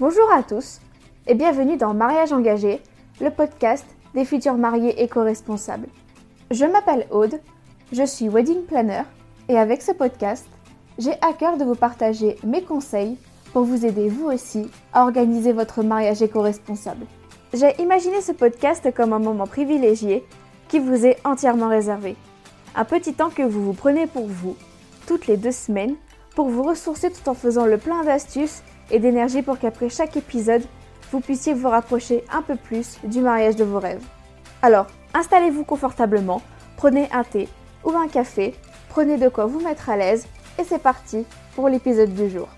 Bonjour à tous et bienvenue dans Mariage engagé, le podcast des futurs mariés éco-responsables. Je m'appelle Aude, je suis wedding planner et avec ce podcast, j'ai à cœur de vous partager mes conseils pour vous aider vous aussi à organiser votre mariage éco-responsable. J'ai imaginé ce podcast comme un moment privilégié qui vous est entièrement réservé. Un petit temps que vous prenez pour vous, toutes les 2 semaines, pour vous ressourcer tout en faisant le plein d'astuces et d'énergie pour qu'après chaque épisode, vous puissiez vous rapprocher un peu plus du mariage de vos rêves. Alors, installez-vous confortablement, prenez un thé ou un café, prenez de quoi vous mettre à l'aise et c'est parti pour l'épisode du jour.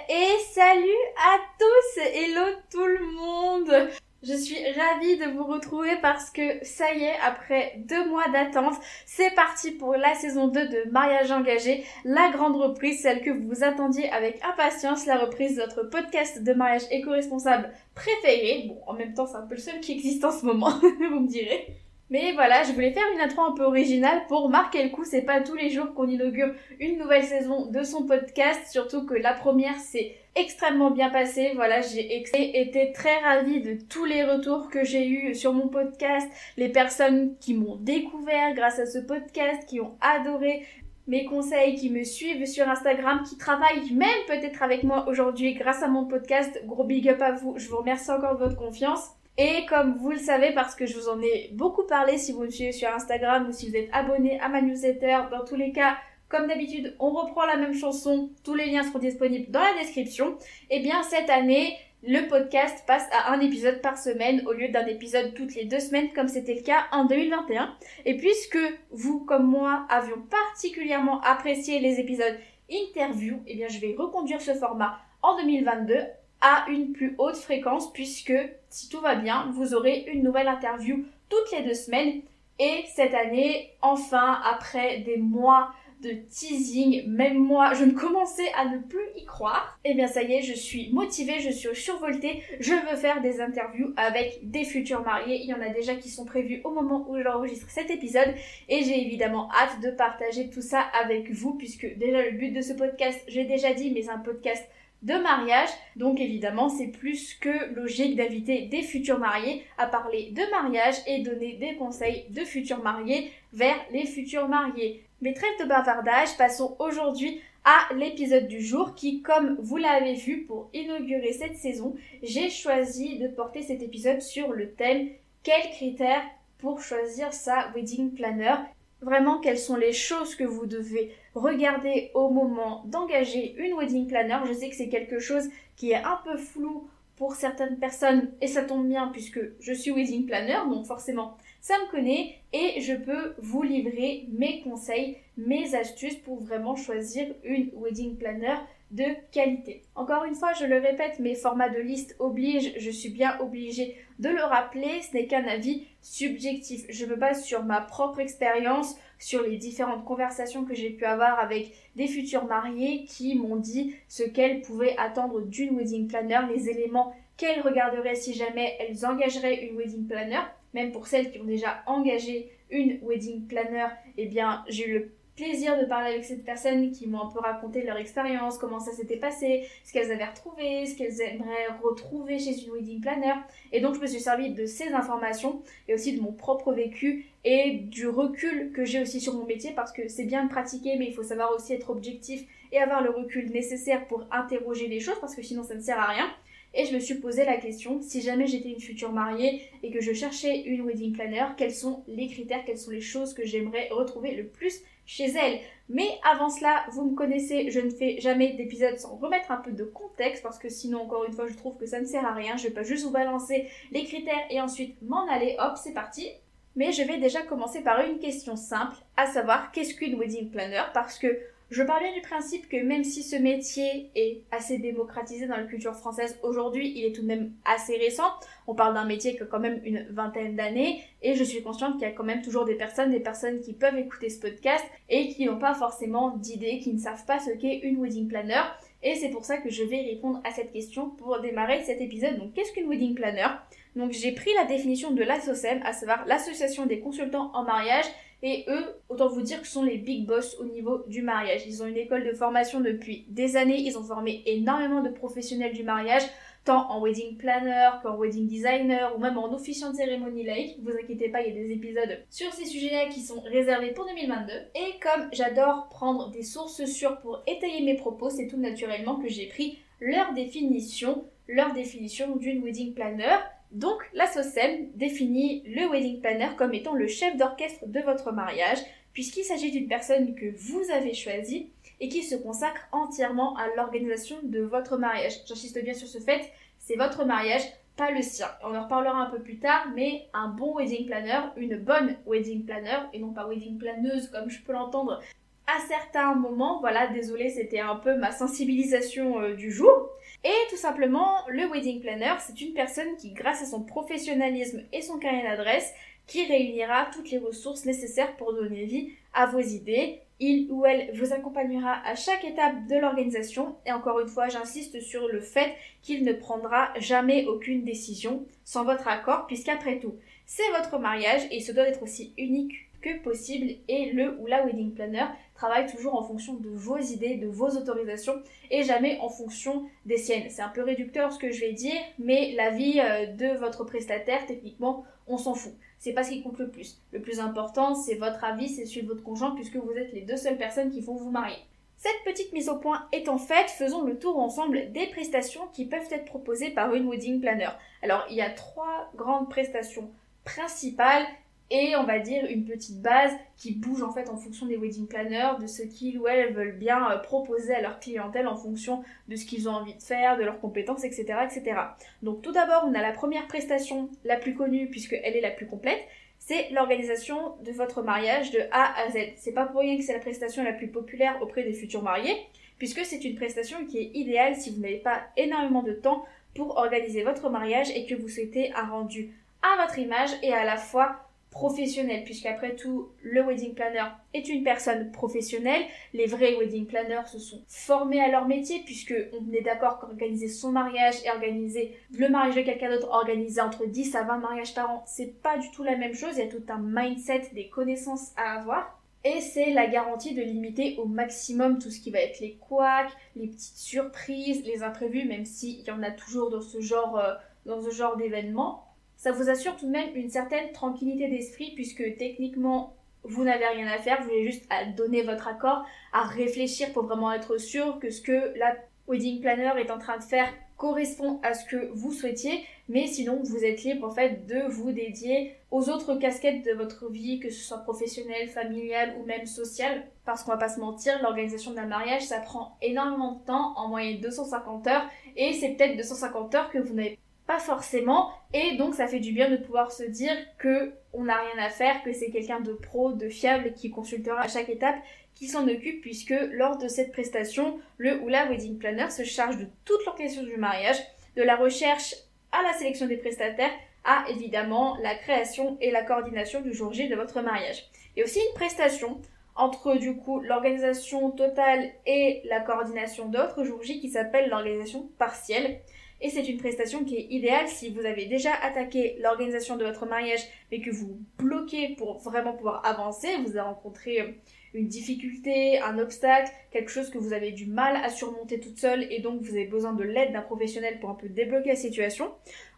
Et salut à tous, hello tout le monde. Je suis ravie de vous retrouver parce que ça y est, après 2 mois d'attente, c'est parti pour la saison 2 de Mariage engagé, la grande reprise, celle que vous attendiez avec impatience, la reprise de notre podcast de mariage éco-responsable préféré. Bon, en même temps, c'est un peu le seul qui existe en ce moment, vous me direz. Mais voilà, je voulais faire une intro un peu originale pour marquer le coup. C'est pas tous les jours qu'on inaugure une nouvelle saison de son podcast, surtout que la première s'est extrêmement bien passée. Voilà, j'ai été très ravie de tous les retours que j'ai eus sur mon podcast, les personnes qui m'ont découvert grâce à ce podcast, qui ont adoré mes conseils, qui me suivent sur Instagram, qui travaillent même peut-être avec moi aujourd'hui grâce à mon podcast. Gros big up à vous, je vous remercie encore de votre confiance. Et comme vous le savez, parce que je vous en ai beaucoup parlé si vous me suivez sur Instagram ou si vous êtes abonné à ma newsletter, dans tous les cas, comme d'habitude, on reprend la même chanson, tous les liens seront disponibles dans la description. Et bien cette année, le podcast passe à un épisode par semaine au lieu d'un épisode toutes les 2 semaines comme c'était le cas en 2021. Et puisque vous, comme moi, avions particulièrement apprécié les épisodes interview, et bien je vais reconduire ce format en 2022 à une plus haute fréquence puisque, si tout va bien, vous aurez une nouvelle interview toutes les 2 semaines. Et cette année, enfin, après des mois de teasing, même moi, je ne commençais à ne plus y croire. Et bien ça y est, je suis motivée, je suis survoltée, je veux faire des interviews avec des futurs mariés. Il y en a déjà qui sont prévus au moment où j'enregistre cet épisode et j'ai évidemment hâte de partager tout ça avec vous puisque déjà le but de ce podcast, j'ai déjà dit, mais c'est un podcast de mariage, donc évidemment c'est plus que logique d'inviter des futurs mariés à parler de mariage et donner des conseils de futurs mariés vers les futurs mariés. Mais trêve de bavardage, passons aujourd'hui à l'épisode du jour qui, comme vous l'avez vu pour inaugurer cette saison, j'ai choisi de porter cet épisode sur le thème « Quels critères pour choisir sa wedding planner ?» Vraiment, quelles sont les choses que vous devez regarder au moment d'engager une wedding planner. Je sais que c'est quelque chose qui est un peu flou pour certaines personnes et ça tombe bien puisque je suis wedding planner, donc forcément ça me connaît et je peux vous livrer mes conseils, mes astuces pour vraiment choisir une wedding planner de qualité. Encore une fois, je le répète, mes formats de liste obligent, je suis bien obligée de le rappeler, ce n'est qu'un avis subjectif. Je me base sur ma propre expérience, sur les différentes conversations que j'ai pu avoir avec des futurs mariés qui m'ont dit ce qu'elles pouvaient attendre d'une wedding planner, les éléments qu'elles regarderaient si jamais elles engageraient une wedding planner. Même pour celles qui ont déjà engagé une wedding planner, eh bien, j'ai eu le plaisir de parler avec cette personne qui m'ont un peu raconté leur expérience, comment ça s'était passé, ce qu'elles avaient retrouvé, ce qu'elles aimeraient retrouver chez une wedding planner. Et donc je me suis servi de ces informations et aussi de mon propre vécu et du recul que j'ai aussi sur mon métier parce que c'est bien de pratiquer mais il faut savoir aussi être objectif et avoir le recul nécessaire pour interroger les choses parce que sinon ça ne sert à rien. Et je me suis posé la question, si jamais j'étais une future mariée et que je cherchais une wedding planner, quels sont les critères, quelles sont les choses que j'aimerais retrouver le plus chez elle. Mais avant cela, vous me connaissez, je ne fais jamais d'épisode sans remettre un peu de contexte parce que sinon, encore une fois, je trouve que ça ne sert à rien. Je vais pas juste vous balancer les critères et ensuite m'en aller, hop, c'est parti. Mais je vais déjà commencer par une question simple, à savoir qu'est-ce qu'une wedding planner parce que je pars bien du principe que même si ce métier est assez démocratisé dans la culture française aujourd'hui, il est tout de même assez récent. On parle d'un métier qui a quand même une 20aine d'années et je suis consciente qu'il y a quand même toujours des personnes qui peuvent écouter ce podcast et qui n'ont pas forcément d'idée, qui ne savent pas ce qu'est une wedding planner. Et c'est pour ça que je vais répondre à cette question pour démarrer cet épisode. Donc qu'est-ce qu'une wedding planner ? Donc j'ai pris la définition de l'ASSOCEM, à savoir l'Association des consultants en mariage, et eux, autant vous dire que ce sont les big boss au niveau du mariage. Ils ont une école de formation depuis des années, ils ont formé énormément de professionnels du mariage, tant en wedding planner qu'en wedding designer ou même en officiant de cérémonie laïque. Vous inquiétez pas, il y a des épisodes sur ces sujets-là qui sont réservés pour 2022. Et comme j'adore prendre des sources sûres pour étayer mes propos, c'est tout naturellement que j'ai pris leur définition d'une wedding planner. Donc la SOCEM définit le wedding planner comme étant le chef d'orchestre de votre mariage, puisqu'il s'agit d'une personne que vous avez choisie et qui se consacre entièrement à l'organisation de votre mariage. J'insiste bien sur ce fait, c'est votre mariage, pas le sien. On en reparlera un peu plus tard, mais un bon wedding planner, une bonne wedding planner, et non pas wedding planeuse comme je peux l'entendre à certains moments. Voilà, désolée, c'était un peu ma sensibilisation du jour. Et tout simplement, le wedding planner, c'est une personne qui, grâce à son professionnalisme et son carnet d'adresse, qui réunira toutes les ressources nécessaires pour donner vie à vos idées. Il ou elle vous accompagnera à chaque étape de l'organisation et encore une fois, j'insiste sur le fait qu'il ne prendra jamais aucune décision sans votre accord puisqu'après tout, c'est votre mariage et il se doit d'être aussi unique que possible et le ou la wedding planner travaille toujours en fonction de vos idées, de vos autorisations et jamais en fonction des siennes. C'est un peu réducteur ce que je vais dire, mais l'avis de votre prestataire, techniquement, on s'en fout. C'est pas ce qui compte le plus. Le plus important, c'est votre avis, c'est celui de votre conjoint puisque vous êtes les deux seules personnes qui vont vous marier. Cette petite mise au point étant faite, faisons le tour ensemble des prestations qui peuvent être proposées par une wedding planner. Alors, il y a 3 grandes prestations principales et on va dire une petite base qui bouge en fait en fonction des wedding planners, de ce qu'ils ou elles veulent bien proposer à leur clientèle en fonction de ce qu'ils ont envie de faire, de leurs compétences, etc. etc. Donc tout d'abord, on a la première prestation la plus connue puisqu'elle est la plus complète, c'est l'organisation de votre mariage de A à Z. C'est pas pour rien que c'est la prestation la plus populaire auprès des futurs mariés, puisque c'est une prestation qui est idéale si vous n'avez pas énormément de temps pour organiser votre mariage et que vous souhaitez un rendu à votre image et à la fois professionnel, puisqu'après tout, le wedding planner est une personne professionnelle. Les vrais wedding planners se sont formés à leur métier, puisque on est d'accord qu'organiser son mariage et organiser le mariage de quelqu'un d'autre, organiser entre 10 à 20 mariages par an, c'est pas du tout la même chose. Il y a tout un mindset, des connaissances à avoir. Et c'est la garantie de limiter au maximum tout ce qui va être les couacs, les petites surprises, les imprévus, même s'il y en a toujours dans ce genre d'événements. Ça vous assure tout de même une certaine tranquillité d'esprit puisque techniquement, vous n'avez rien à faire, vous avez juste à donner votre accord, à réfléchir pour vraiment être sûr que ce que la wedding planner est en train de faire correspond à ce que vous souhaitiez, mais sinon vous êtes libre en fait de vous dédier aux autres casquettes de votre vie, que ce soit professionnelle, familiale ou même sociale, parce qu'on va pas se mentir, l'organisation d'un mariage ça prend énormément de temps, en moyenne 250 heures, et c'est peut-être 250 heures que vous n'avez pas forcément, et donc ça fait du bien de pouvoir se dire que on n'a rien à faire, que c'est quelqu'un de pro, de fiable qui consultera à chaque étape, qui s'en occupe puisque lors de cette prestation, le ou la wedding planner se charge de toute l'organisation du mariage, de la recherche à la sélection des prestataires, à évidemment la création et la coordination du jour J de votre mariage. Et aussi une prestation entre du coup l'organisation totale et la coordination d'autres jour J qui s'appelle l'organisation partielle. Et c'est une prestation qui est idéale si vous avez déjà attaqué l'organisation de votre mariage mais que vous bloquez pour vraiment pouvoir avancer, vous avez rencontré une difficulté, un obstacle, quelque chose que vous avez du mal à surmonter toute seule et donc vous avez besoin de l'aide d'un professionnel pour un peu débloquer la situation,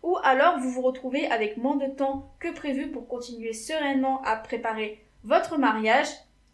ou alors vous vous retrouvez avec moins de temps que prévu pour continuer sereinement à préparer votre mariage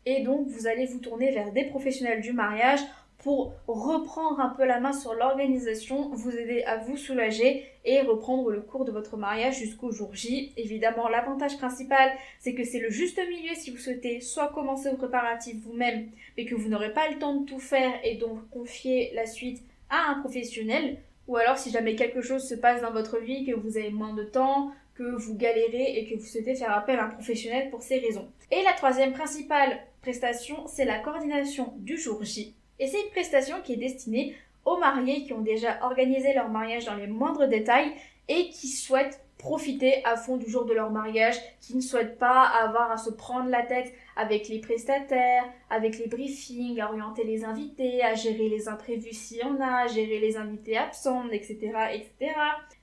et donc vous allez vous tourner vers des professionnels du mariage pour reprendre un peu la main sur l'organisation, vous aider à vous soulager et reprendre le cours de votre mariage jusqu'au jour J. Évidemment, l'avantage principal, c'est que c'est le juste milieu si vous souhaitez soit commencer vos préparatifs vous-même, mais que vous n'aurez pas le temps de tout faire et donc confier la suite à un professionnel, ou alors si jamais quelque chose se passe dans votre vie, que vous avez moins de temps, que vous galérez et que vous souhaitez faire appel à un professionnel pour ces raisons. Et la troisième principale prestation, c'est la coordination du jour J. Et c'est une prestation qui est destinée aux mariés qui ont déjà organisé leur mariage dans les moindres détails et qui souhaitent profiter à fond du jour de leur mariage, qui ne souhaitent pas avoir à se prendre la tête avec les prestataires, avec les briefings, à orienter les invités, à gérer les imprévus s'il y en a, à gérer les invités absents, etc., etc.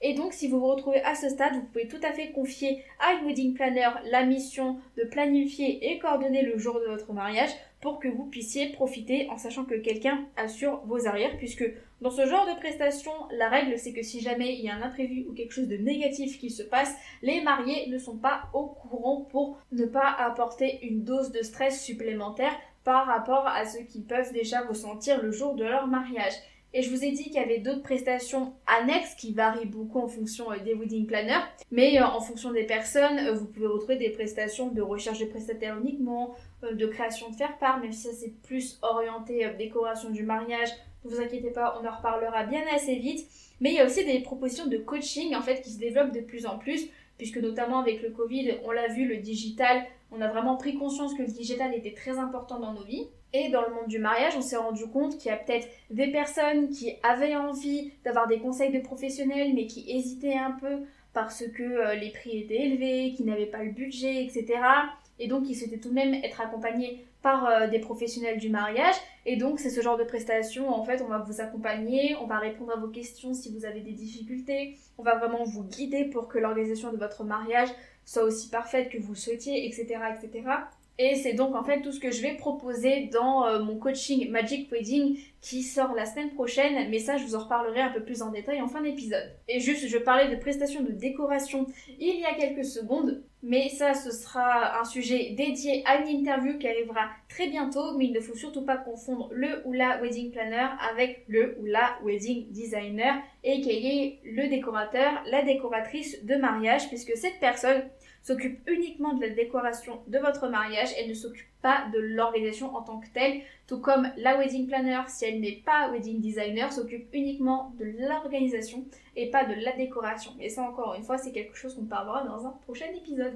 Et donc, si vous vous retrouvez à ce stade, vous pouvez tout à fait confier à une wedding planner la mission de planifier et coordonner le jour de votre mariage pour que vous puissiez profiter en sachant que quelqu'un assure vos arrières, puisque dans ce genre de prestation, la règle c'est que si jamais il y a un imprévu ou quelque chose de négatif qui se passe, les mariés ne sont pas au courant pour ne pas apporter une dose de stress supplémentaire par rapport à ce qu'ils peuvent déjà ressentir le jour de leur mariage. Et je vous ai dit qu'il y avait d'autres prestations annexes qui varient beaucoup en fonction des wedding planners, mais en fonction des personnes, vous pouvez retrouver des prestations de recherche de prestataires uniquement, de création de faire-part, même si ça c'est plus orienté décoration du mariage. Ne vous inquiétez pas, on en reparlera bien assez vite. Mais il y a aussi des propositions de coaching en fait qui se développent de plus en plus, puisque notamment avec le Covid, on l'a vu, le digital, on a vraiment pris conscience que le digital était très important dans nos vies. Et dans le monde du mariage, on s'est rendu compte qu'il y a peut-être des personnes qui avaient envie d'avoir des conseils de professionnels, mais qui hésitaient un peu parce que les prix étaient élevés, qui n'avaient pas le budget, etc. Et donc, ils souhaitaient tout de même être accompagnés par des professionnels du mariage. Et donc, c'est ce genre de prestation, en fait, on va vous accompagner, on va répondre à vos questions si vous avez des difficultés, on va vraiment vous guider pour que l'organisation de votre mariage soit aussi parfaite que vous le souhaitiez, etc., etc. Et c'est donc en fait tout ce que je vais proposer dans mon coaching Magic Wedding qui sort la semaine prochaine, mais ça je vous en reparlerai un peu plus en détail en fin d'épisode. Et juste, je parlais de prestations de décoration il y a quelques secondes, mais ça ce sera un sujet dédié à une interview qui arrivera très bientôt, mais il ne faut surtout pas confondre le ou la wedding planner avec le ou la wedding designer, et qui est le décorateur, la décoratrice de mariage, puisque cette personne s'occupe uniquement de la décoration de votre mariage, elle ne s'occupe pas de l'organisation en tant que telle, tout comme la wedding planner, si elle n'est pas wedding designer, s'occupe uniquement de l'organisation et pas de la décoration. Et ça encore une fois, c'est quelque chose qu'on parlera dans un prochain épisode.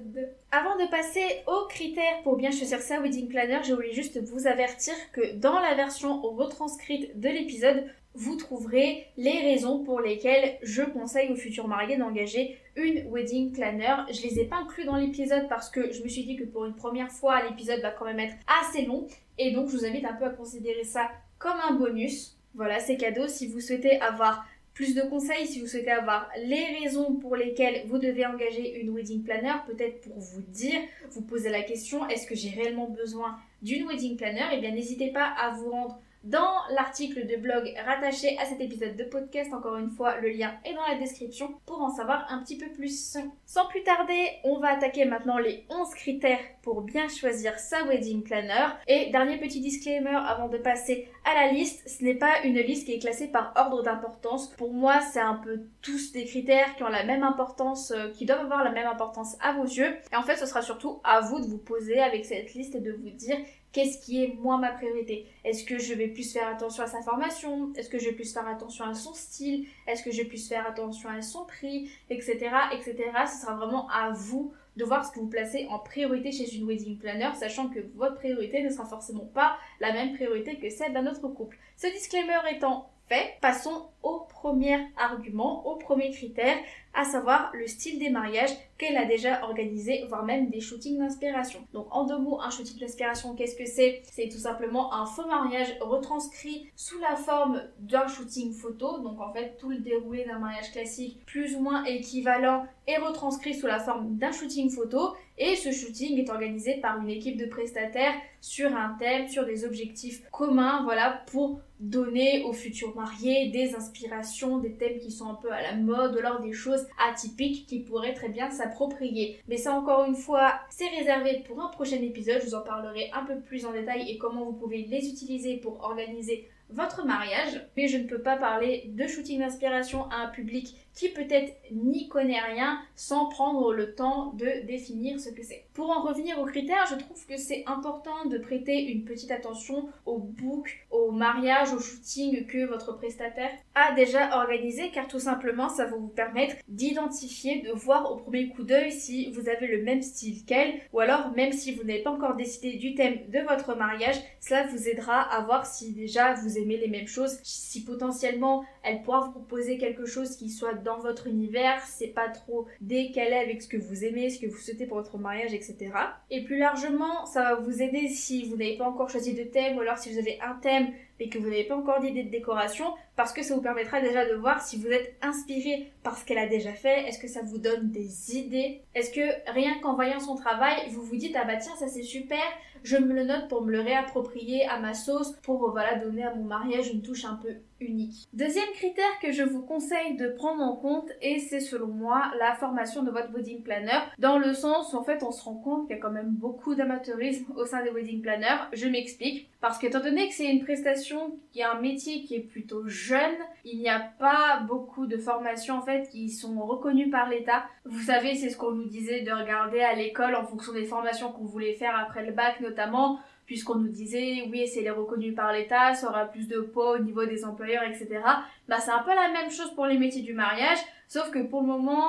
Avant de passer aux critères pour bien choisir sa wedding planner, je voulais juste vous avertir que dans la version retranscrite de l'épisode, vous trouverez les raisons pour lesquelles je conseille aux futurs mariés d'engager une wedding planner. Je les ai pas inclus dans l'épisode parce que je me suis dit que pour une première fois, l'épisode va quand même être assez long. Et donc, je vous invite un peu à considérer ça comme un bonus. Voilà, c'est cadeau. Si vous souhaitez avoir plus de conseils, si vous souhaitez avoir les raisons pour lesquelles vous devez engager une wedding planner, peut-être pour vous dire, vous poser la question, est-ce que j'ai réellement besoin d'une wedding planner? Eh bien, n'hésitez pas à vous rendre dans l'article de blog rattaché à cet épisode de podcast. Encore une fois, le lien est dans la description pour en savoir un petit peu plus. Sans plus tarder, on va attaquer maintenant les 11 critères pour bien choisir sa wedding planner. Et dernier petit disclaimer avant de passer à la liste, ce n'est pas une liste qui est classée par ordre d'importance. Pour moi, c'est un peu tous des critères qui ont la même importance, qui doivent avoir la même importance à vos yeux. Et en fait, ce sera surtout à vous de vous poser avec cette liste et de vous dire qu'est-ce qui est moi ma priorité? Est-ce que je vais plus faire attention à sa formation? Est-ce que je vais plus faire attention à son style? Est-ce que je vais plus faire attention à son prix? Etc. etc. Ce sera vraiment à vous de voir ce que vous placez en priorité chez une wedding planner, sachant que votre priorité ne sera forcément pas la même priorité que celle d'un autre couple. Ce disclaimer étant fait, passons au premier argument, au premier critère, à savoir le style des mariages qu'elle a déjà organisé, voire même des shootings d'inspiration. Donc en deux mots, un shooting d'inspiration, qu'est-ce que c'est? C'est tout simplement un faux mariage retranscrit sous la forme d'un shooting photo. Donc en fait, tout le déroulé d'un mariage classique, plus ou moins équivalent, est retranscrit sous la forme d'un shooting photo. Et ce shooting est organisé par une équipe de prestataires sur un thème, sur des objectifs communs, voilà, pour donner aux futurs mariés des inspirations, des thèmes qui sont un peu à la mode, ou alors des choses atypiques qui pourraient très bien s'approprier. Mais ça, encore une fois, c'est réservé pour un prochain épisode. Je vous en parlerai un peu plus en détail et comment vous pouvez les utiliser pour organiser votre mariage. Mais je ne peux pas parler de shooting d'inspiration à un public qui peut-être n'y connaît rien sans prendre le temps de définir ce que c'est. Pour en revenir aux critères, je trouve que c'est important de prêter une petite attention au book, au mariage, au shooting que votre prestataire a déjà organisé, car tout simplement ça va vous permettre d'identifier, de voir au premier coup d'œil si vous avez le même style qu'elle, ou alors même si vous n'avez pas encore décidé du thème de votre mariage, cela vous aidera à voir si déjà vous aimez les mêmes choses, si potentiellement elle pourra vous proposer quelque chose qui soit dans votre univers, c'est pas trop décalé avec ce que vous aimez, ce que vous souhaitez pour votre mariage, etc. Et plus largement, ça va vous aider si vous n'avez pas encore choisi de thème, ou alors si vous avez un thème mais que vous n'avez pas encore d'idée de décoration, parce que ça vous permettra déjà de voir si vous êtes inspiré par ce qu'elle a déjà fait, est-ce que ça vous donne des idées, est-ce que rien qu'en voyant son travail, vous vous dites ah bah tiens ça c'est super, je me le note pour me le réapproprier à ma sauce, pour donner à mon mariage une touche un peu unique. Deuxième critère que je vous conseille de prendre en compte, et c'est selon moi la formation de votre wedding planner, dans le sens où en fait on se rend compte qu'il y a quand même beaucoup d'amateurisme au sein des wedding planners. Je m'explique, parce qu'étant donné que c'est une prestation qui est un métier qui est plutôt jeune, il n'y a pas beaucoup de formations en fait qui sont reconnues par l'État. Vous savez, c'est ce qu'on nous disait de regarder à l'école en fonction des formations qu'on voulait faire après le bac notamment, puisqu'on nous disait oui c'est les reconnus par l'État, ça aura plus de poids au niveau des employeurs, etc. C'est un peu la même chose pour les métiers du mariage, sauf que pour le moment,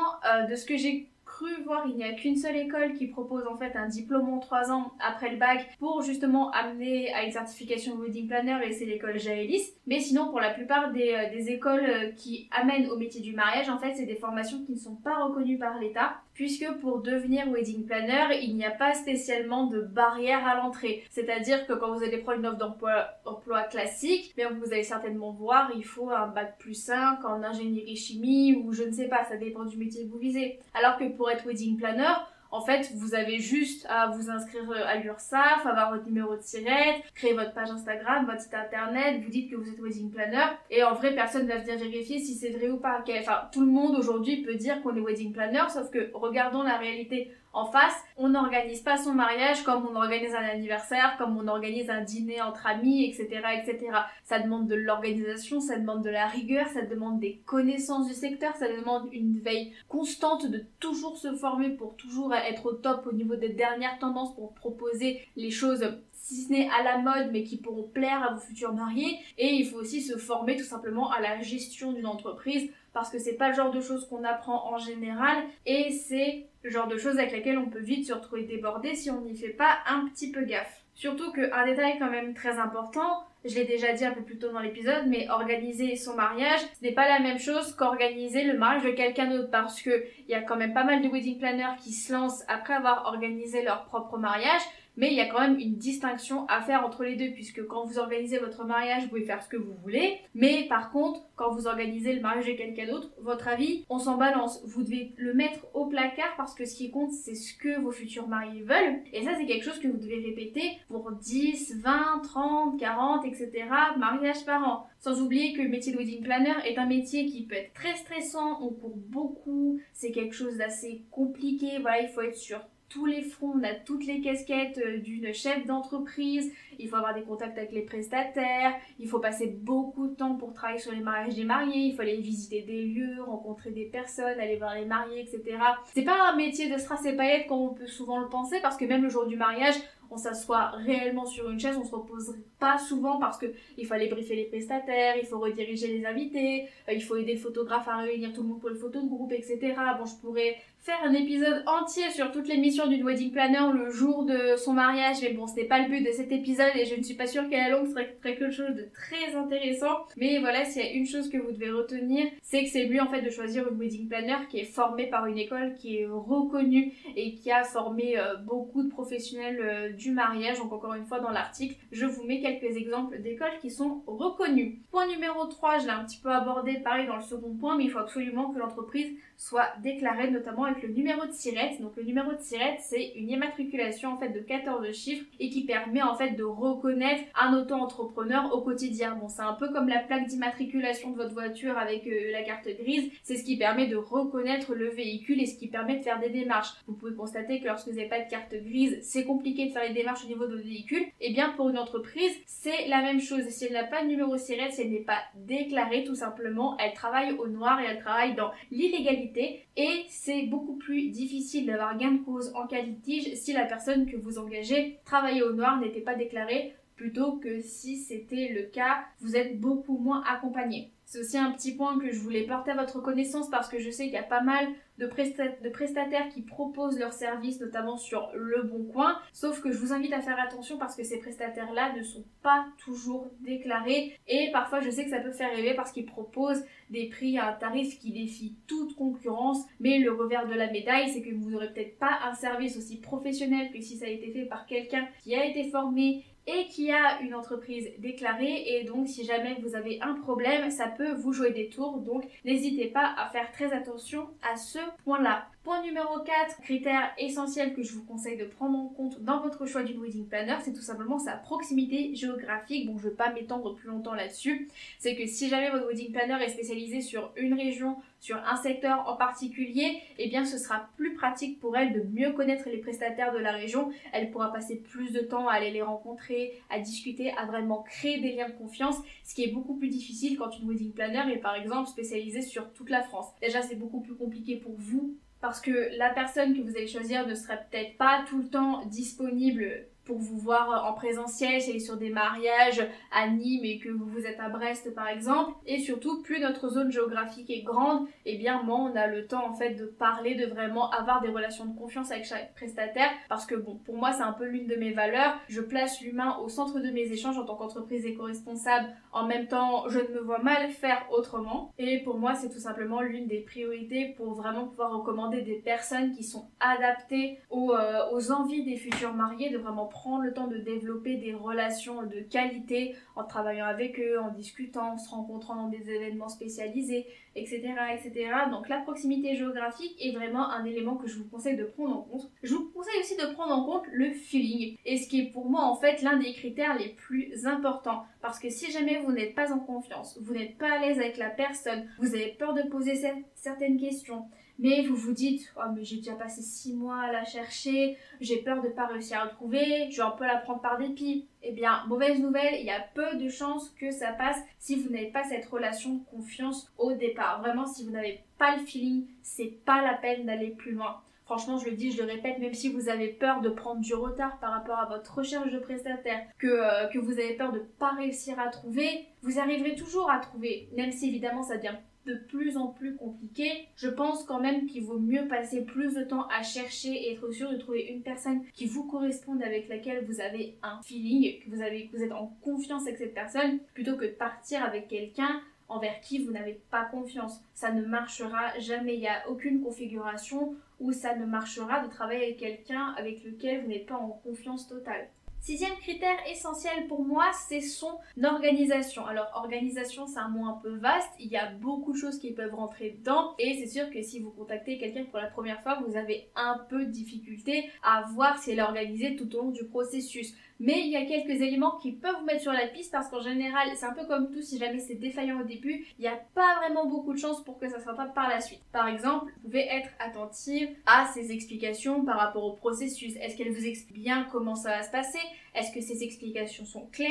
de ce que j'ai cru voir, il n'y a qu'une seule école qui propose en fait un diplôme en 3 ans après le bac pour justement amener à une certification wedding planner, et c'est l'école Jaelis. Mais sinon pour la plupart des écoles qui amènent au métier du mariage, en fait c'est des formations qui ne sont pas reconnues par l'État, puisque pour devenir wedding planner, il n'y a pas spécialement de barrière à l'entrée. C'est-à-dire que quand vous allez prendre une offre d'emploi classique, bien vous allez certainement voir, il faut un bac plus 5 en ingénierie chimie, ou je ne sais pas, ça dépend du métier que vous visez. Alors que pour être wedding planner, en fait, vous avez juste à vous inscrire à l'URSSAF, avoir votre numéro de SIRET, créer votre page Instagram, votre site internet, vous dites que vous êtes wedding planner, et en vrai, personne ne va venir vérifier si c'est vrai ou pas. Enfin, tout le monde aujourd'hui peut dire qu'on est wedding planner, sauf que regardons la réalité en face. On n'organise pas son mariage comme on organise un anniversaire, comme on organise un dîner entre amis, etc., etc. Ça demande de l'organisation, ça demande de la rigueur, ça demande des connaissances du secteur, ça demande une veille constante de toujours se former pour toujours être au top au niveau des dernières tendances pour proposer les choses, si ce n'est à la mode, mais qui pourront plaire à vos futurs mariés. Et il faut aussi se former tout simplement à la gestion d'une entreprise, parce que c'est pas le genre de choses qu'on apprend en général, et c'est le genre de choses avec laquelle on peut vite se retrouver débordé si on n'y fait pas un petit peu gaffe. Surtout qu'un détail quand même très important, je l'ai déjà dit un peu plus tôt dans l'épisode, mais organiser son mariage, ce n'est pas la même chose qu'organiser le mariage de quelqu'un d'autre, parce que il y a quand même pas mal de wedding planners qui se lancent après avoir organisé leur propre mariage, mais il y a quand même une distinction à faire entre les deux, puisque quand vous organisez votre mariage, vous pouvez faire ce que vous voulez, mais par contre, quand vous organisez le mariage de quelqu'un d'autre, votre avis, on s'en balance. Vous devez le mettre au placard, parce que ce qui compte, c'est ce que vos futurs mariés veulent, et ça c'est quelque chose que vous devez répéter pour 10, 20, 30, 40, etc. mariages par an. Sans oublier que le métier de wedding planner est un métier qui peut être très stressant, on court beaucoup, c'est quelque chose d'assez compliqué, il faut être sur tous les fronts, on a toutes les casquettes d'une chef d'entreprise, il faut avoir des contacts avec les prestataires, il faut passer beaucoup de temps pour travailler sur les mariages des mariés, il faut aller visiter des lieux, rencontrer des personnes, aller voir les mariés, etc. C'est pas un métier de strass et paillettes comme on peut souvent le penser, parce que même le jour du mariage, on s'assoit réellement sur une chaise, on se repose pas souvent, parce que il faut aller briefer les prestataires, il faut rediriger les invités, il faut aider le photographe à réunir tout le monde pour le photo de groupe, etc. Bon, je pourrais faire un épisode entier sur toutes les missions d'une wedding planner le jour de son mariage, mais bon, ce n'est pas le but de cet épisode, et je ne suis pas sûre qu'à la longue ce serait quelque chose de très intéressant. Mais voilà, s'il y a une chose que vous devez retenir, c'est que c'est mieux en fait de choisir une wedding planner qui est formée par une école qui est reconnue et qui a formé beaucoup de professionnels du mariage. Donc encore une fois, dans l'article, je vous mets quelques exemples d'écoles qui sont reconnues. Point numéro 3, je l'ai un petit peu abordé pareil dans le second point, mais il faut absolument que l'entreprise soit déclarée, notamment avec le numéro de SIRET. Donc le numéro de SIRET, c'est une immatriculation en fait de 14 chiffres et qui permet en fait de reconnaître un auto-entrepreneur au quotidien. Bon, c'est un peu comme la plaque d'immatriculation de votre voiture avec la carte grise, c'est ce qui permet de reconnaître le véhicule et ce qui permet de faire des démarches. Vous pouvez constater que lorsque vous n'avez pas de carte grise, c'est compliqué de faire les démarches au niveau de votre véhicule. Et bien pour une entreprise, c'est la même chose. Si elle n'a pas de numéro SIRET, si elle n'est pas déclarée, tout simplement, elle travaille au noir et elle travaille dans l'illégalité, et c'est beaucoup plus difficile d'avoir gain de cause en cas de litige si la personne que vous engagez travaillait au noir, n'était pas déclarée, plutôt que si c'était le cas, vous êtes beaucoup moins accompagné. C'est aussi un petit point que je voulais porter à votre connaissance, parce que je sais qu'il y a pas mal de prestataires qui proposent leurs services, notamment sur Le Bon Coin. Sauf que je vous invite à faire attention parce que ces prestataires-là ne sont pas toujours déclarés. Et parfois, je sais que ça peut faire rêver parce qu'ils proposent des prix à un tarif qui défie toute concurrence. Mais le revers de la médaille, c'est que vous n'aurez peut-être pas un service aussi professionnel que si ça a été fait par quelqu'un qui a été formé et qui a une entreprise déclarée, et donc si jamais vous avez un problème, ça peut vous jouer des tours, donc n'hésitez pas à faire très attention à ce point-là. Point numéro 4, critère essentiel que je vous conseille de prendre en compte dans votre choix d'une wedding planner, c'est tout simplement sa proximité géographique. Bon, je ne vais pas m'étendre plus longtemps là-dessus. C'est que si jamais votre wedding planner est spécialisé sur une région, sur un secteur en particulier, eh bien ce sera plus pratique pour elle de mieux connaître les prestataires de la région. Elle pourra passer plus de temps à aller les rencontrer, à discuter, à vraiment créer des liens de confiance, ce qui est beaucoup plus difficile quand une wedding planner est par exemple spécialisée sur toute la France. Déjà, c'est beaucoup plus compliqué pour vous parce que la personne que vous allez choisir ne sera peut-être pas tout le temps disponible pour vous voir en présentiel, si elle est sur des mariages à Nîmes et que vous êtes à Brest par exemple. Et surtout, plus notre zone géographique est grande, et bien moins on a le temps en fait de parler, de vraiment avoir des relations de confiance avec chaque prestataire. Parce que bon, pour moi c'est un peu l'une de mes valeurs. Je place l'humain au centre de mes échanges en tant qu'entreprise éco-responsable. En même temps, je ne me vois mal faire autrement. Et pour moi, c'est tout simplement l'une des priorités pour vraiment pouvoir recommander des personnes qui sont adaptées aux envies des futurs mariés, de vraiment prendre le temps de développer des relations de qualité en travaillant avec eux, en discutant, en se rencontrant dans des événements spécialisés, etc., etc. Donc la proximité géographique est vraiment un élément que je vous conseille de prendre en compte. Je vous conseille aussi de prendre en compte le feeling, et ce qui est pour moi en fait l'un des critères les plus importants. Parce que si jamais vous n'êtes pas en confiance, vous n'êtes pas à l'aise avec la personne, vous avez peur de poser certaines questions, mais vous vous dites « Oh mais j'ai déjà passé 6 mois à la chercher, j'ai peur de ne pas réussir à la trouver, je vais un peu la prendre par dépit. » Eh bien, mauvaise nouvelle, il y a peu de chances que ça passe si vous n'avez pas cette relation de confiance au départ. Vraiment, si vous n'avez pas le feeling, c'est pas la peine d'aller plus loin. Franchement, je le dis, je le répète, même si vous avez peur de prendre du retard par rapport à votre recherche de prestataire, que vous avez peur de ne pas réussir à trouver, vous arriverez toujours à trouver, même si évidemment ça devient de plus en plus compliqué. Je pense quand même qu'il vaut mieux passer plus de temps à chercher et être sûr de trouver une personne qui vous corresponde, avec laquelle vous avez un feeling, que vous êtes en confiance avec cette personne, plutôt que de partir avec quelqu'un envers qui vous n'avez pas confiance. Ça ne marchera jamais. Il n'y a aucune configuration où ça ne marchera de travailler avec quelqu'un avec lequel vous n'êtes pas en confiance totale. 6e critère essentiel pour moi, c'est son organisation. Alors, organisation, c'est un mot un peu vaste. Il y a beaucoup de choses qui peuvent rentrer dedans. Et c'est sûr que si vous contactez quelqu'un pour la première fois, vous avez un peu de difficulté à voir si elle est organisée tout au long du processus. Mais il y a quelques éléments qui peuvent vous mettre sur la piste parce qu'en général, c'est un peu comme tout, si jamais c'est défaillant au début, il n'y a pas vraiment beaucoup de chances pour que ça ne soit pas par la suite. Par exemple, vous pouvez être attentive à ses explications par rapport au processus. Est-ce qu'elle vous explique bien comment ça va se passer? Est-ce que ces explications sont claires?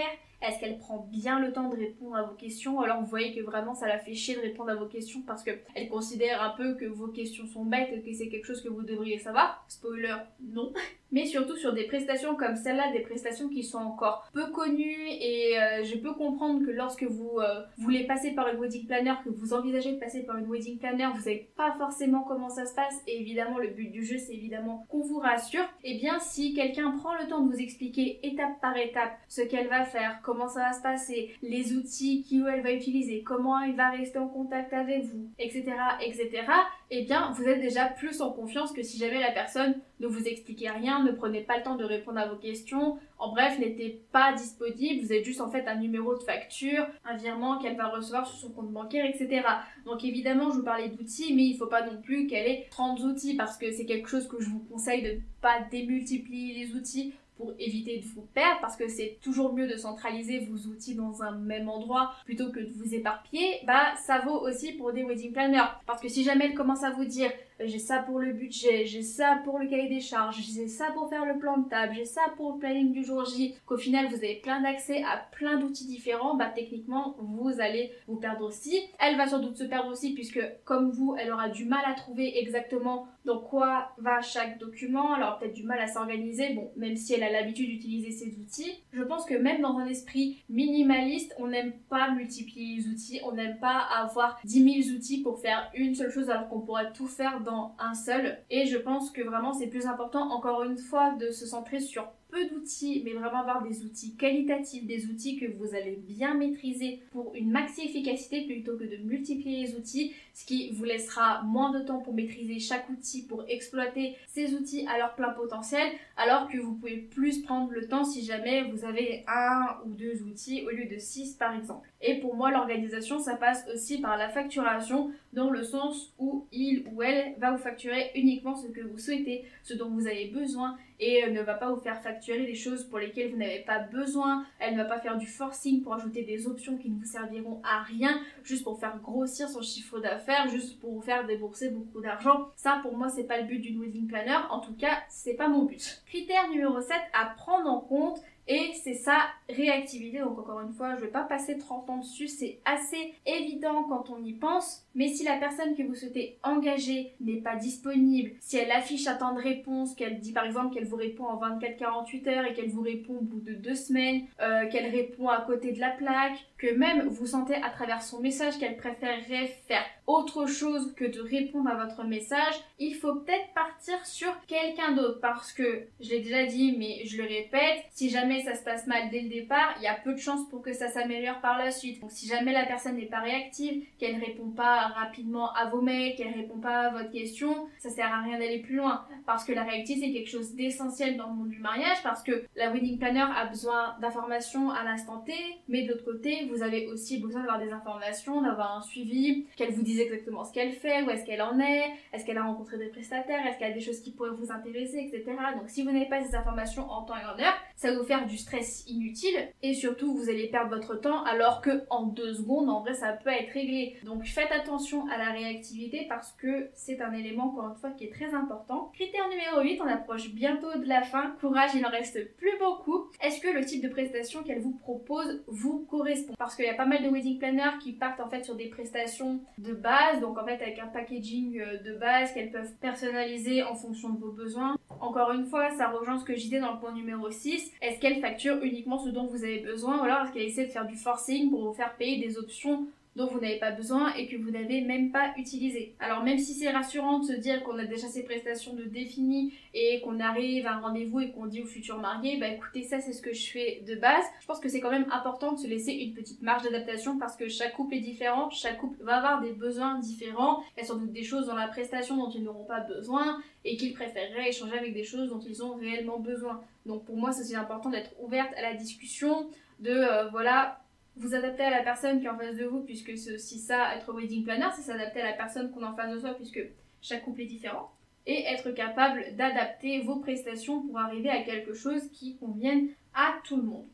Est-ce qu'elle prend bien le temps de répondre à vos questions? Alors vous voyez que vraiment ça la fait chier de répondre à vos questions parce qu'elle considère un peu que vos questions sont bêtes et que c'est quelque chose que vous devriez savoir. Spoiler, non. Mais surtout sur des prestations comme celle-là, des prestations qui sont encore peu connues, et je peux comprendre que lorsque vous voulez passer par une wedding planner, que vous envisagez de passer par une wedding planner, vous savez pas forcément comment ça se passe, et évidemment le but du jeu c'est évidemment qu'on vous rassure. Et bien si quelqu'un prend le temps de vous expliquer étape par étape ce qu'elle va faire, comment ça va se passer, les outils qu'elle va utiliser, comment elle va rester en contact avec vous, etc., etc., eh bien vous êtes déjà plus en confiance que si jamais la personne ne vous expliquait rien, ne prenait pas le temps de répondre à vos questions, en bref, n'était pas disponible, vous êtes juste en fait un numéro de facture, un virement qu'elle va recevoir sur son compte bancaire, etc. Donc évidemment, je vous parlais d'outils, mais il ne faut pas non plus qu'elle ait 30 outils, parce que c'est quelque chose que je vous conseille de ne pas démultiplier les outils pour éviter de vous perdre, parce que c'est toujours mieux de centraliser vos outils dans un même endroit plutôt que de vous éparpiller. Bah ça vaut aussi pour des wedding planners, parce que si jamais elle commence à vous dire j'ai ça pour le budget, j'ai ça pour le cahier des charges, j'ai ça pour faire le plan de table, j'ai ça pour le planning du jour J, qu'au final vous avez plein d'accès à plein d'outils différents, bah techniquement vous allez vous perdre aussi. Elle va sans doute se perdre aussi puisque comme vous, elle aura du mal à trouver exactement dans quoi va chaque document, alors peut-être du mal à s'organiser, bon, même si elle a l'habitude d'utiliser ces outils. Je pense que même dans un esprit minimaliste, on n'aime pas multiplier les outils, on n'aime pas avoir 10 000 outils pour faire une seule chose alors qu'on pourrait tout faire dans un seul. Et je pense que vraiment c'est plus important, encore une fois, de se centrer sur peu d'outils, mais vraiment avoir des outils qualitatifs, des outils que vous allez bien maîtriser pour une maxi efficacité plutôt que de multiplier les outils, ce qui vous laissera moins de temps pour maîtriser chaque outil, pour exploiter ces outils à leur plein potentiel, alors que vous pouvez plus prendre le temps si jamais vous avez 1 ou 2 outils au lieu de 6 par exemple. Et pour moi, l'organisation, ça passe aussi par la facturation, dans le sens où il ou elle va vous facturer uniquement ce que vous souhaitez, ce dont vous avez besoin, et ne va pas vous faire facturer des choses pour lesquelles vous n'avez pas besoin. Elle ne va pas faire du forcing pour ajouter des options qui ne vous serviront à rien, juste pour faire grossir son chiffre d'affaires, juste pour vous faire débourser beaucoup d'argent. Ça, pour moi, c'est pas le but d'une wedding planner. En tout cas, c'est pas mon but. Critère numéro 7 à prendre en compte, et c'est sa réactivité. Donc encore une fois, je vais pas passer 30 ans dessus, c'est assez évident quand on y pense. Mais si la personne que vous souhaitez engager n'est pas disponible, si elle affiche un temps de réponse, qu'elle dit par exemple qu'elle vous répond en 24-48 heures et qu'elle vous répond au bout de 2 semaines, qu'elle répond à côté de la plaque, que même vous sentez à travers son message qu'elle préférerait faire autre chose que de répondre à votre message, il faut peut-être partir sur quelqu'un d'autre, parce que, je l'ai déjà dit mais je le répète, si jamais ça se passe mal dès le départ, il y a peu de chances pour que ça s'améliore par la suite. Donc si jamais la personne n'est pas réactive, qu'elle ne répond pas rapidement à vos mails, qu'elle ne répond pas à votre question, ça sert à rien d'aller plus loin, parce que la réactivité c'est quelque chose d'essentiel dans le monde du mariage, parce que la wedding planner a besoin d'informations à l'instant T, mais de l'autre côté, vous avez aussi besoin d'avoir des informations, d'avoir un suivi, qu'elle vous dise exactement ce qu'elle fait, où est-ce qu'elle en est-ce qu'elle a rencontré des prestataires, est-ce qu'il y a des choses qui pourraient vous intéresser, etc. Donc si vous n'avez pas ces informations en temps et en heure, ça va vous faire du stress inutile, et surtout vous allez perdre votre temps, alors que en 2 secondes, en vrai, ça peut être réglé. Donc faites attention à la réactivité, parce que c'est un élément, encore une fois, qui est très important. Critère numéro 8, on approche bientôt de la fin. Courage, il n'en reste plus beaucoup. Est-ce que le type de prestation qu'elle vous propose vous correspond? Parce qu'il y a pas mal de wedding planners qui partent en fait sur des prestations de base, donc en fait avec un packaging de base qu'elles peuvent personnaliser en fonction de vos besoins. Encore une fois, ça rejoint ce que je disais dans le point numéro 6. Est-ce qu'elle facture uniquement ce dont vous avez besoin, ou alors est-ce qu'elle essaie de faire du forcing pour vous faire payer des options dont vous n'avez pas besoin et que vous n'avez même pas utilisé? Alors même si c'est rassurant de se dire qu'on a déjà ces prestations de définies et qu'on arrive à un rendez-vous et qu'on dit au futur marié, bah écoutez, ça c'est ce que je fais de base, je pense que c'est quand même important de se laisser une petite marge d'adaptation, parce que chaque couple est différent, chaque couple va avoir des besoins différents, il y a sans doute des choses dans la prestation dont ils n'auront pas besoin et qu'ils préféreraient échanger avec des choses dont ils ont réellement besoin. Donc pour moi c'est aussi important d'être ouverte à la discussion, de voilà, vous adapter à la personne qui est en face de vous, puisque c'est aussi ça, être wedding planner, c'est s'adapter à la personne qu'on a en face de soi, puisque chaque couple est différent, et être capable d'adapter vos prestations pour arriver à quelque chose qui convienne à tout le monde.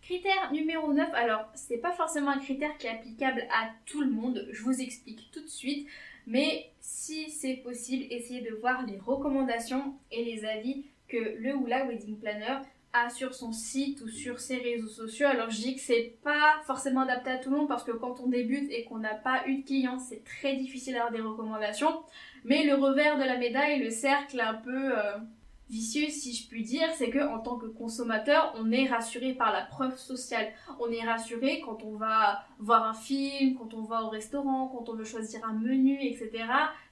Critère numéro 9, alors c'est pas forcément un critère qui est applicable à tout le monde, je vous explique tout de suite, mais si c'est possible, essayez de voir les recommandations et les avis que le ou la wedding planner a sur son site ou sur ses réseaux sociaux. Alors je dis que c'est pas forcément adapté à tout le monde, parce que quand on débute et qu'on n'a pas eu de clients, c'est très difficile d'avoir des recommandations. Mais le revers de la médaille, le cercle un peu vicieux si je puis dire, c'est que en tant que consommateur, on est rassuré par la preuve sociale. On est rassuré quand on va voir un film, quand on va au restaurant, quand on veut choisir un menu, etc.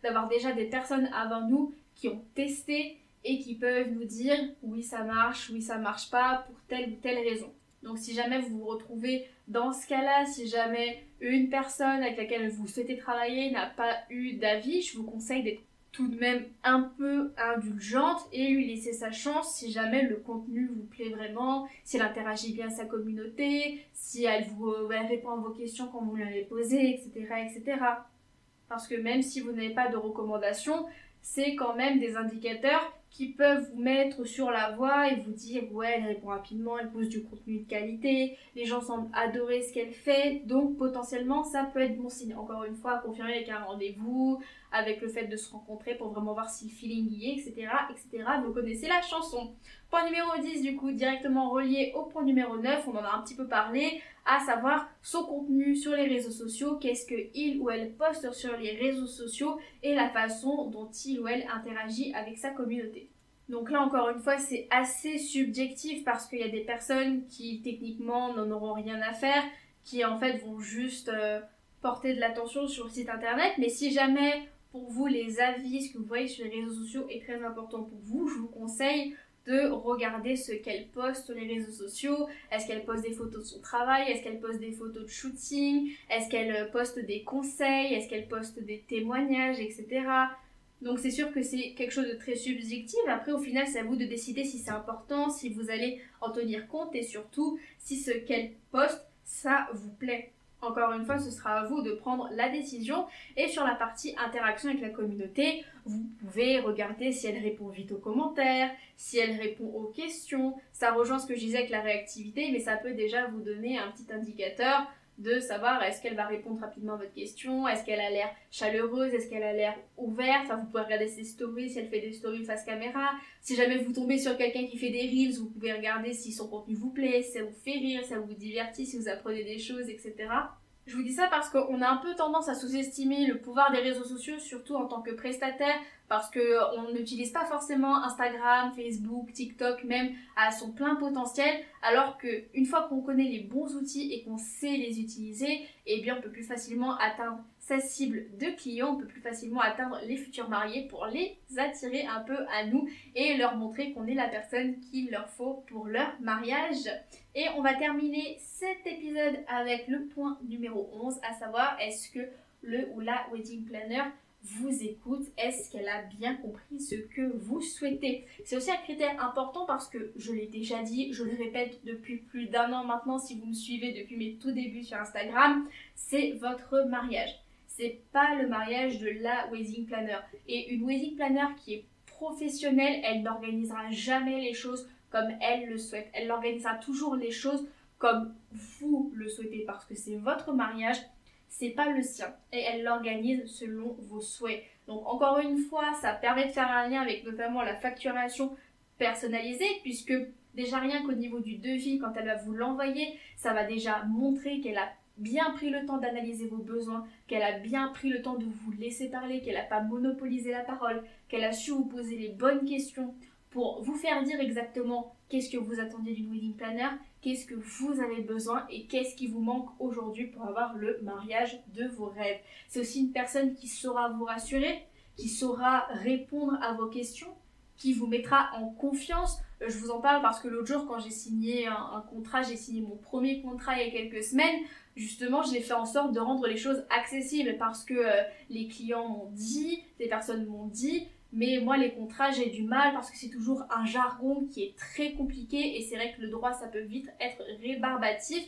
D'avoir déjà des personnes avant nous qui ont testé et qui peuvent nous dire oui ça marche pas pour telle ou telle raison. Donc si jamais vous vous retrouvez dans ce cas-là, si jamais une personne avec laquelle vous souhaitez travailler n'a pas eu d'avis, je vous conseille d'être tout de même un peu indulgente et lui laisser sa chance si jamais le contenu vous plaît vraiment, si elle interagit bien à sa communauté, si elle répond à vos questions quand vous l'avez posées, etc., etc. Parce que même si vous n'avez pas de recommandations, c'est quand même des indicateurs qui peuvent vous mettre sur la voie et vous dire ouais, elle répond rapidement, elle pose du contenu de qualité, les gens semblent adorer ce qu'elle fait, donc potentiellement ça peut être bon signe. Encore une fois, confirmer avec un rendez-vous, avec le fait de se rencontrer pour vraiment voir si le feeling y est, etc., etc. Vous connaissez la chanson. Point numéro 10 du coup, directement relié au point numéro 9, on en a un petit peu parlé, à savoir son contenu sur les réseaux sociaux, qu'est-ce que il ou elle poste sur les réseaux sociaux et la façon dont il ou elle interagit avec sa communauté. Donc là encore une fois c'est assez subjectif parce qu'il y a des personnes qui techniquement n'en auront rien à faire, qui en fait vont juste porter de l'attention sur le site internet, mais si jamais pour vous les avis, ce que vous voyez sur les réseaux sociaux est très important pour vous, je vous conseille de regarder ce qu'elle poste sur les réseaux sociaux. Est-ce qu'elle poste des photos de son travail? Est-ce qu'elle poste des photos de shooting? Est-ce qu'elle poste des conseils? Est-ce qu'elle poste des témoignages, etc. Donc c'est sûr que c'est quelque chose de très subjectif. Après au final c'est à vous de décider si c'est important, si vous allez en tenir compte et surtout si ce qu'elle poste ça vous plaît. Encore une fois, ce sera à vous de prendre la décision. Et sur la partie interaction avec la communauté, vous pouvez regarder si elle répond vite aux commentaires, si elle répond aux questions. Ça rejoint ce que je disais avec la réactivité, mais ça peut déjà vous donner un petit indicateur de savoir est-ce qu'elle va répondre rapidement à votre question, est-ce qu'elle a l'air chaleureuse, est-ce qu'elle a l'air ouverte. Enfin, vous pouvez regarder ses stories, si elle fait des stories face caméra. Si jamais vous tombez sur quelqu'un qui fait des reels, vous pouvez regarder si son contenu vous plaît, si ça vous fait rire, si ça vous divertit, si vous apprenez des choses, etc. Je vous dis ça parce qu'on a un peu tendance à sous-estimer le pouvoir des réseaux sociaux, surtout en tant que prestataire, parce qu'on n'utilise pas forcément Instagram, Facebook, TikTok, même à son plein potentiel, alors qu'une fois qu'on connaît les bons outils et qu'on sait les utiliser, eh bien on peut plus facilement atteindre sa cible de clients, on peut plus facilement atteindre les futurs mariés pour les attirer un peu à nous et leur montrer qu'on est la personne qu'il leur faut pour leur mariage. Et on va terminer cet épisode avec le point numéro 11, à savoir est-ce que le ou la wedding planner vous écoute, est-ce qu'elle a bien compris ce que vous souhaitez. C'est aussi un critère important parce que je l'ai déjà dit, je le répète depuis plus d'un an maintenant si vous me suivez depuis mes tout débuts sur Instagram, c'est votre mariage. C'est pas le mariage de la wedding planner. Et une wedding planner qui est professionnelle, elle n'organisera jamais les choses comme elle le souhaite. Elle organisera toujours les choses comme vous le souhaitez parce que c'est votre mariage, c'est pas le sien. Et elle l'organise selon vos souhaits. Donc encore une fois, ça permet de faire un lien avec notamment la facturation personnalisée puisque déjà rien qu'au niveau du devis, quand elle va vous l'envoyer, ça va déjà montrer qu'elle a bien pris le temps d'analyser vos besoins, qu'elle a bien pris le temps de vous laisser parler, qu'elle n'a pas monopolisé la parole, qu'elle a su vous poser les bonnes questions pour vous faire dire exactement qu'est-ce que vous attendiez d'une wedding planner, qu'est-ce que vous avez besoin et qu'est-ce qui vous manque aujourd'hui pour avoir le mariage de vos rêves. C'est aussi une personne qui saura vous rassurer, qui saura répondre à vos questions, qui vous mettra en confiance. Je vous en parle parce que l'autre jour quand j'ai signé un contrat, j'ai signé mon premier contrat il y a quelques semaines, justement j'ai fait en sorte de rendre les choses accessibles parce que les clients m'ont dit, des personnes m'ont dit, mais moi les contrats j'ai du mal parce que c'est toujours un jargon qui est très compliqué et c'est vrai que le droit ça peut vite être rébarbatif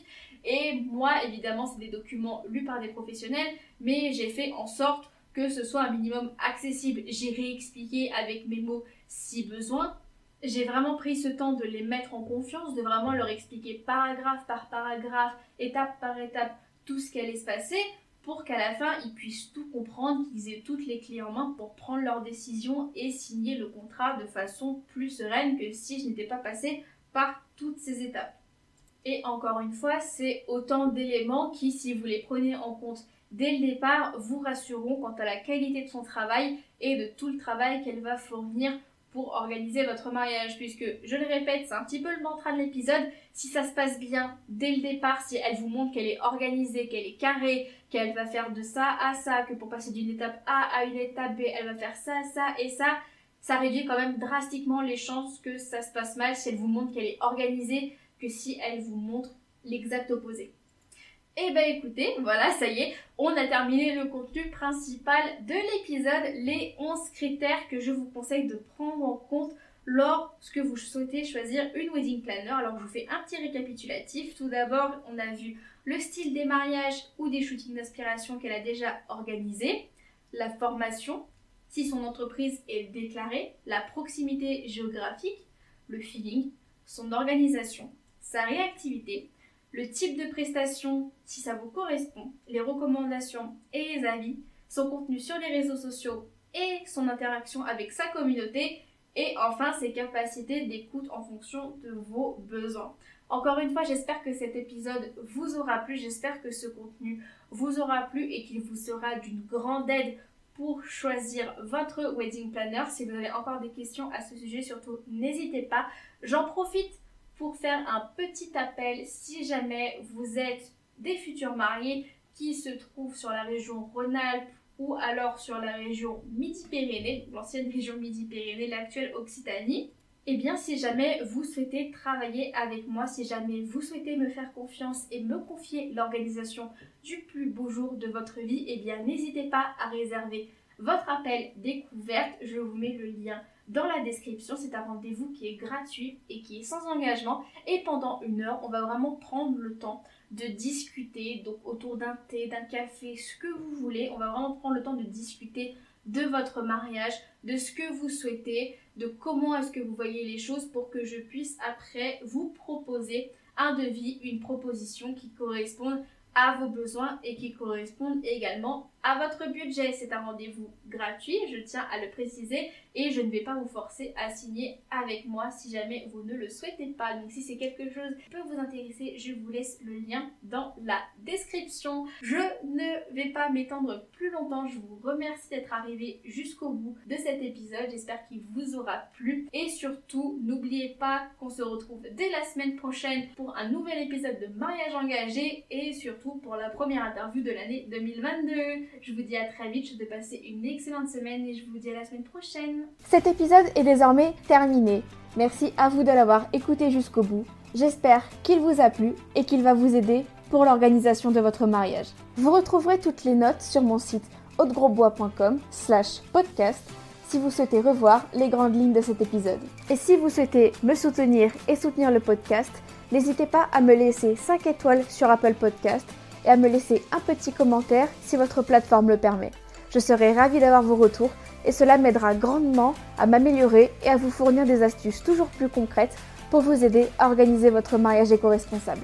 et moi évidemment c'est des documents lus par des professionnels mais j'ai fait en sorte que ce soit un minimum accessible. J'ai réexpliqué avec mes mots si besoin. J'ai vraiment pris ce temps de les mettre en confiance, de vraiment leur expliquer paragraphe par paragraphe, étape par étape, tout ce qui allait se passer pour qu'à la fin, ils puissent tout comprendre, qu'ils aient toutes les clés en main pour prendre leurs décisions et signer le contrat de façon plus sereine que si je n'étais pas passée par toutes ces étapes. Et encore une fois, c'est autant d'éléments qui, si vous les prenez en compte dès le départ, vous rassureront quant à la qualité de son travail et de tout le travail qu'elle va fournir pour organiser votre mariage, puisque, je le répète, c'est un petit peu le mantra de l'épisode, si ça se passe bien dès le départ, si elle vous montre qu'elle est organisée, qu'elle est carrée, qu'elle va faire de ça à ça, que pour passer d'une étape A à une étape B, elle va faire ça, ça et ça réduit quand même drastiquement les chances que ça se passe mal si elle vous montre qu'elle est organisée, que si elle vous montre l'exact opposé. Et ben écoutez, voilà, ça y est, on a terminé le contenu principal de l'épisode, les 11 critères que je vous conseille de prendre en compte lorsque vous souhaitez choisir une wedding planner. Alors je vous fais un petit récapitulatif. Tout d'abord, on a vu le style des mariages ou des shootings d'inspiration qu'elle a déjà organisé, la formation, si son entreprise est déclarée, la proximité géographique, le feeling, son organisation, sa réactivité, le type de prestation si ça vous correspond, les recommandations et les avis, son contenu sur les réseaux sociaux et son interaction avec sa communauté, et enfin ses capacités d'écoute en fonction de vos besoins. Encore une fois, j'espère que cet épisode vous aura plu, j'espère que ce contenu vous aura plu et qu'il vous sera d'une grande aide pour choisir votre wedding planner. Si vous avez encore des questions à ce sujet, surtout n'hésitez pas. J'en profite pour faire un petit appel si jamais vous êtes des futurs mariés qui se trouvent sur la région Rhône-Alpes ou alors sur la région Midi-Pyrénées, l'ancienne région Midi-Pyrénées, l'actuelle Occitanie. Eh bien, si jamais vous souhaitez travailler avec moi, si jamais vous souhaitez me faire confiance et me confier l'organisation du plus beau jour de votre vie, eh bien, n'hésitez pas à réserver votre appel découverte. Je vous mets le lien dans la description. C'est un rendez-vous qui est gratuit et qui est sans engagement. Et pendant 1 heure, on va vraiment prendre le temps de discuter, donc autour d'un thé, d'un café, ce que vous voulez. On va vraiment prendre le temps de discuter de votre mariage, de ce que vous souhaitez, de comment est-ce que vous voyez les choses pour que je puisse après vous proposer un devis, une proposition qui corresponde à vos besoins et qui correspondent également à votre budget. C'est un rendez-vous gratuit, je tiens à le préciser, et je ne vais pas vous forcer à signer avec moi si jamais vous ne le souhaitez pas. Donc si c'est quelque chose qui peut vous intéresser, je vous laisse le lien dans la description. Je ne vais pas m'étendre plus longtemps, je vous remercie d'être arrivé jusqu'au bout de cet épisode, j'espère qu'il vous aura plu, et surtout n'oubliez pas qu'on se retrouve dès la semaine prochaine pour un nouvel épisode de Mariage engagé et surtout pour la première interview de l'année 2022. Je vous dis à très vite, je vais passer une excellente semaine et je vous dis à la semaine prochaine. Cet épisode est désormais terminé. Merci à vous de l'avoir écouté jusqu'au bout. J'espère qu'il vous a plu et qu'il va vous aider pour l'organisation de votre mariage. Vous retrouverez toutes les notes sur mon site audegrosbois.com/podcast si vous souhaitez revoir les grandes lignes de cet épisode. Et si vous souhaitez me soutenir et soutenir le podcast, n'hésitez pas à me laisser 5 étoiles sur Apple Podcast et à me laisser un petit commentaire si votre plateforme le permet. Je serai ravie d'avoir vos retours et cela m'aidera grandement à m'améliorer et à vous fournir des astuces toujours plus concrètes pour vous aider à organiser votre mariage éco-responsable.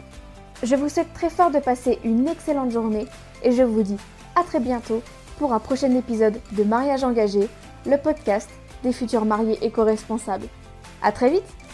Je vous souhaite très fort de passer une excellente journée et je vous dis à très bientôt pour un prochain épisode de Mariage engagé, le podcast des futurs mariés éco-responsables. À très vite!